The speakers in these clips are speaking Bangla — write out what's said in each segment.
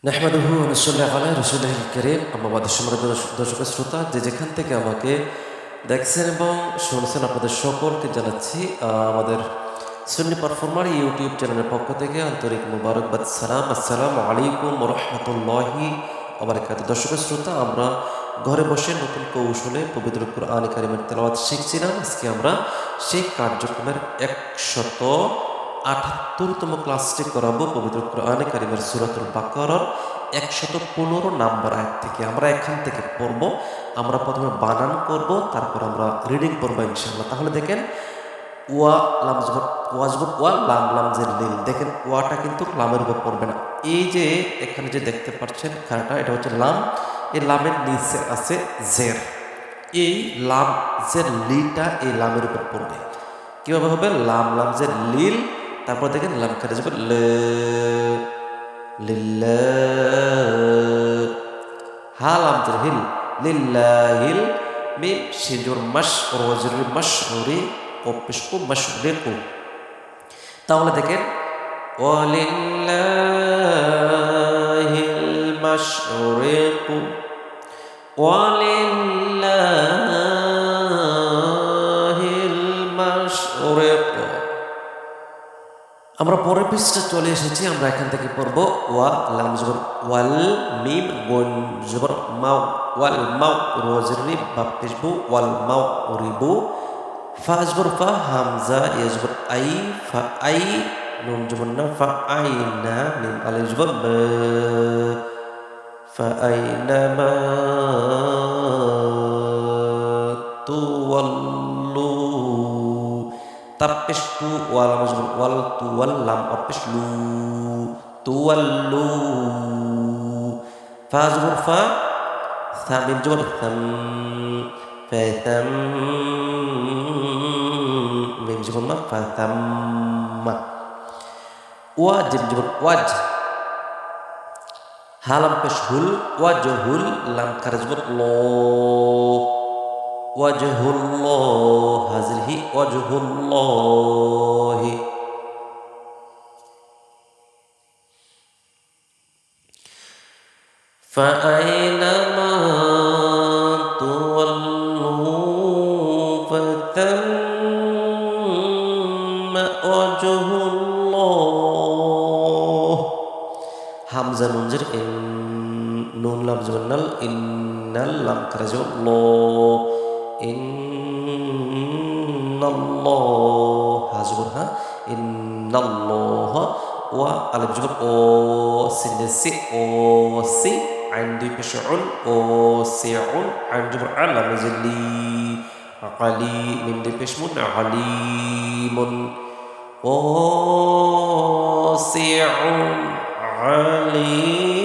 নাহমাদুহু ওয়া নুসাল্লি আলা রাসূলিল কারীম আম্মা বাদ। সম্মানিত দর্শক শ্রোতা, যে যেখান থেকে আমাকে দেখছেন এবং শুনছেন, আপনাদের সকলকে জানাচ্ছি আমাদের সুন্নি পারফর্মার ইউটিউব চ্যানেলের পক্ষ থেকে আন্তরিক মুবারকবাদ। আসসালামু আলাইকুম ওয়া রাহমাতুল্লাহি ওয়া বারাকাতুহু। দর্শক শ্রোতা, আমরা ঘরে বসে নতুন কৌশলে পবিত্র কুরআন কারীমের তেলাওয়াত শিখছিলাম। আজকে আমরা সেই কার্যক্রমের 178তম ক্লাসটি করাবো পবিত্র কুরআনে কারীমের সূরাতুল বাকারার 115 নম্বর আয়াত থেকে। আমরা এখান থেকে পড়ব। আমরা প্রথমে বানান করব, তারপর আমরা রিডিং পড়বো ইনশাআল্লাহ। তাহলে দেখেন, ওয়া লাম জবর ওয়া জবর ওয়া, লাম লাম যে লিল, দেখেন ওয়াটা কিন্তু লামের উপর পড়বে না। এই যে এখানে যে দেখতে পাচ্ছেন খানাটা, এটা হচ্ছে লাম। এই লামের নিচে আছে জের। এই লাম জের লিটা এই লামের উপর পড়বে। কিভাবে হবে? লাম লাম জের লিল, তারপর দেখেন লাম কেটে যাবে ল, লিল্লাহ। হা লাম জের হিল, লিল্লাহিল। মিম শিন জবর মাশ, রোজের মাশউরি, কপেশকু মাশরিকু। তাহলে দেখেন, ওয়ালিল্লাহিল মাশরিকু ওয়ালিল্লাহিল মাশরিকু। আমরা পরের পৃষ্ঠা চলে এসেছি। আমরা এখান থেকে পড়ব ওয়া লাম জবর ওয়াল, মিম গুন জবর মাউ, ওয়াল মাউ, রোজের রি, বা পেশবু, ওয়াল মাউ রিবু। ফা জবর ফা, হামজা ইয়া জবর আই, ফা আই, নুন জবর না, ফা আই না, মিম আলিফ জবর বা, ফা আই না মা তুওয়াল্লু। তাপ্পেশ তু, ওয়াল মাজবুর ওয়াল, তু ওয়াল লাম অপ্পেশ লু, তুওয়াল্লু। ফা জবর ফা, থা মিম জবর থাম, ফাতাম, মিম জবর মা, ফাতাম্মা। ওয়া জিম জবর ওয়াজ, হা লাম পেশ হুল, ওয়াজহুল, লাম খারা জবর ল, ওয়াজহুল্লাহ, হাজির হি, ওয়াজহুল্লাহি। فأينما تولوا فثم وجه الله। হামজা নুন জের ইন, নুন লাম জবর নাল, ইন্নাল লাম খারা জবর ল, ইন্নাল্লাহ, হা জবর হা, ইন্নাল্লাহ। ওয়া আলিফ জবর ও, সিন জের সি, ও সি, আইন দুই পেশে উন, ও সি উন, আইন জবর আ, লাম জের লি, আলি, মিম দুই পেশ মুন, আলিমুন, ও সি উন, আলিম।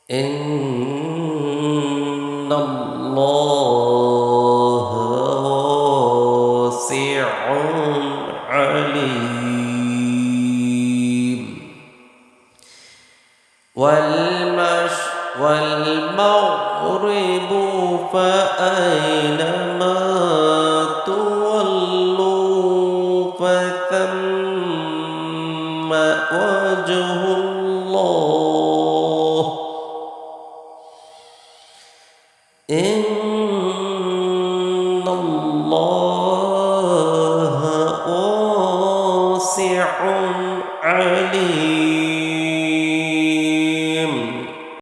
ইন্নাল্লাহা ওয়াসিউন আলিম। والمغرب فأينما تولوا فثم وجه الله إن الله واسع عليم।